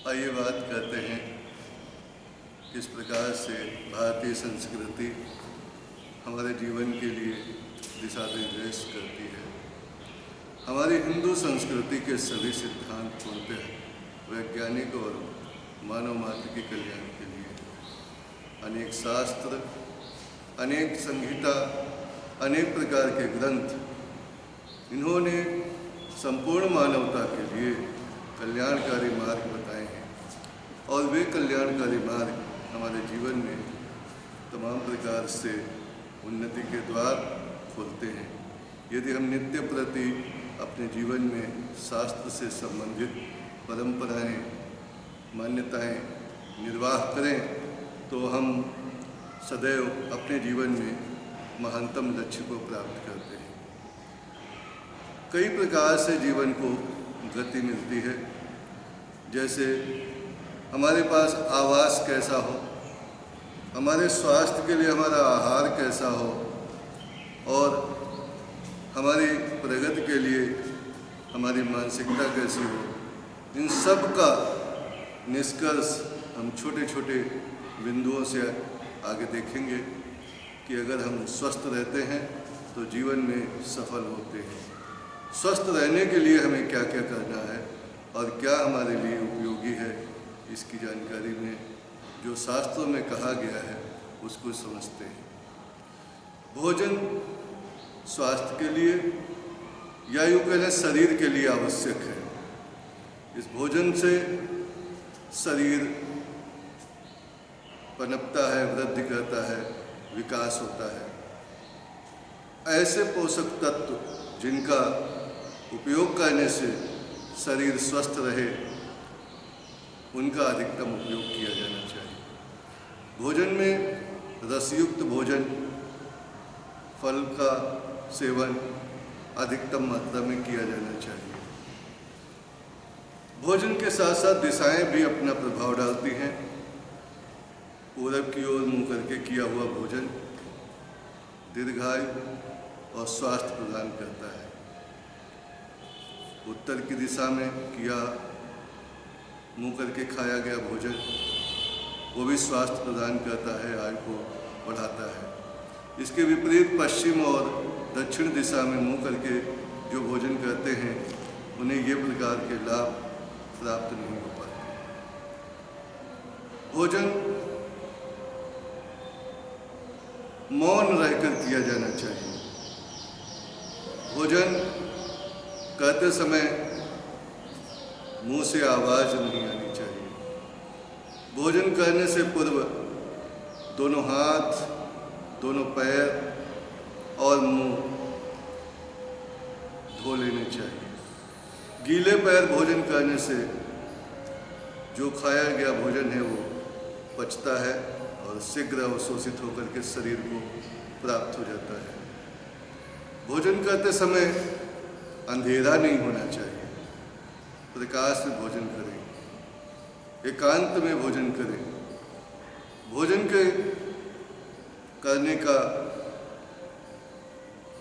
आइए बात करते हैं किस प्रकार से भारतीय संस्कृति हमारे जीवन के लिए दिशा निर्देश करती है। हमारी हिंदू संस्कृति के सभी सिद्धांत पूर्णतः वैज्ञानिक और मानव मात्र के कल्याण के लिए अनेक शास्त्र, अनेक संहिता, अनेक प्रकार के ग्रंथ, इन्होंने संपूर्ण मानवता के लिए कल्याणकारी मार्ग बताए हैं और वे कल्याणकारी मार्ग हमारे जीवन में तमाम प्रकार से उन्नति के द्वार खोलते हैं। यदि हम नित्य प्रति अपने जीवन में शास्त्र से संबंधित परंपराएं, मान्यताएं निर्वाह करें तो हम सदैव अपने जीवन में महानतम लक्ष्य को प्राप्त करते हैं। कई प्रकार से जीवन को गति मिलती है, जैसे हमारे पास आवास कैसा हो, हमारे स्वास्थ्य के लिए हमारा आहार कैसा हो और हमारी प्रगति के लिए हमारी मानसिकता कैसी हो, इन सब का निष्कर्ष हम छोटे छोटे बिंदुओं से आगे देखेंगे कि अगर हम स्वस्थ रहते हैं तो जीवन में सफल होते हैं। स्वस्थ रहने के लिए हमें क्या क्या करना है और क्या हमारे लिए उपयोगी है, इसकी जानकारी में जो शास्त्रों में कहा गया है उसको समझते हैं। भोजन स्वास्थ्य के लिए या यूँ कहें शरीर के लिए आवश्यक है। इस भोजन से शरीर पनपता है, वृद्धि करता है, विकास होता है। ऐसे पोषक तत्व जिनका उपयोग करने से शरीर स्वस्थ रहे, उनका अधिकतम उपयोग किया जाना चाहिए। भोजन में रसयुक्त भोजन, फल का सेवन अधिकतम मात्रा में किया जाना चाहिए। भोजन के साथ साथ दिशाएं भी अपना प्रभाव डालती हैं। पूरब की ओर मुँह करके किया हुआ भोजन दीर्घायु और स्वास्थ्य प्रदान करता है। उत्तर की दिशा में किया मुँह करके खाया गया भोजन वो भी स्वास्थ्य प्रदान करता है, आयु को बढ़ाता है। इसके विपरीत पश्चिम और दक्षिण दिशा में मुँह करके जो भोजन करते हैं उन्हें ये प्रकार के लाभ प्राप्त नहीं हो पाते। भोजन मौन रहकर किया जाना चाहिए। भोजन करते समय मुंह से आवाज़ नहीं आनी चाहिए। भोजन करने से पूर्व दोनों हाथ, दोनों पैर और मुंह धो लेने चाहिए। गीले पैर भोजन करने से जो खाया गया भोजन है वो पचता है और शीघ्र अवशोषित होकर के शरीर को प्राप्त हो जाता है। भोजन करते समय अंधेरा नहीं होना चाहिए। प्रकाश में भोजन करें, एकांत में भोजन करें। भोजन के करने का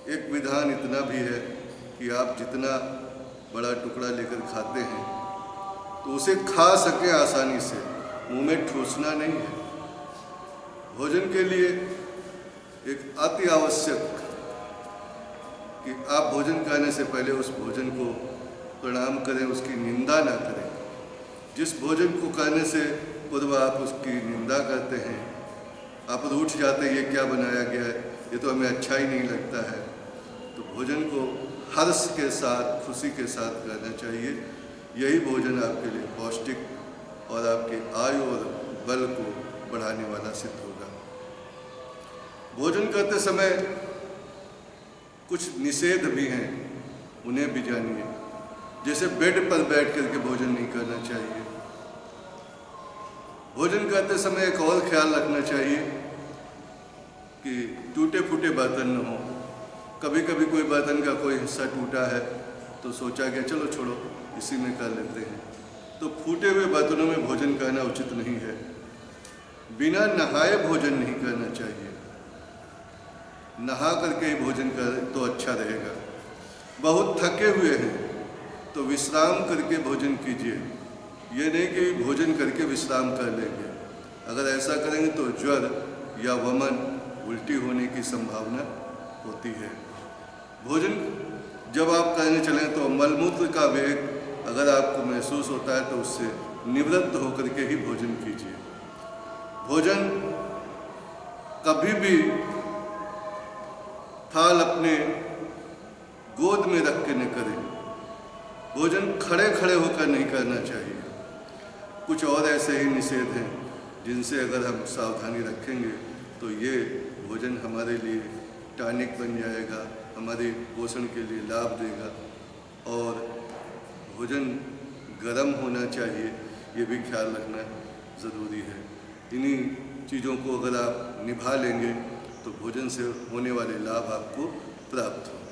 एक विधान इतना भी है कि आप जितना बड़ा टुकड़ा लेकर खाते हैं तो उसे खा सकें आसानी से, मुंह में ठूसना नहीं है। भोजन के लिए एक अति आवश्यक कि आप भोजन करने से पहले उस भोजन को प्रणाम करें, उसकी निंदा ना करें। जिस भोजन को करने से पूर्व आप उसकी निंदा करते हैं, आप रूठ जाते हैं, ये क्या बनाया गया है, ये तो हमें अच्छा ही नहीं लगता है, तो भोजन को हर्ष के साथ, खुशी के साथ करना चाहिए। यही भोजन आपके लिए पौष्टिक और आपके आयु और बल को बढ़ाने वाला सिद्ध होगा। भोजन करते समय कुछ निषेध भी हैं, उन्हें भी जानिए। जैसे बेड पर बैठ करके भोजन नहीं करना चाहिए। भोजन करते समय एक और ख्याल रखना चाहिए कि टूटे फूटे बर्तन न हो। कभी कभी कोई बर्तन का कोई हिस्सा टूटा है तो सोचा गया चलो छोड़ो इसी में कर लेते हैं, तो फूटे हुए बर्तनों में भोजन करना उचित नहीं है। बिना नहाए भोजन नहीं करना चाहिए। नहा करके ही भोजन करें तो अच्छा रहेगा। बहुत थके हुए हैं तो विश्राम करके भोजन कीजिए। ये नहीं कि भोजन करके विश्राम कर लेंगे। अगर ऐसा करेंगे तो ज्वर या वमन, उल्टी होने की संभावना होती है। भोजन जब आप करने चलें तो मलमूत्र का वेग अगर आपको महसूस होता है तो उससे निवृत्त होकर के ही भोजन कीजिए। भोजन कभी भी थाल अपने गोद में रख के न करें। भोजन खड़े खड़े होकर नहीं करना चाहिए। कुछ और ऐसे ही निषेध हैं जिनसे अगर हम सावधानी रखेंगे तो ये भोजन हमारे लिए टॉनिक बन जाएगा, हमारे पोषण के लिए लाभ देगा। और भोजन गर्म होना चाहिए, ये भी ख्याल रखना ज़रूरी है। इन्हीं चीज़ों को अगर आप निभा लेंगे तो भोजन से होने वाले लाभ आपको प्राप्त होंगे।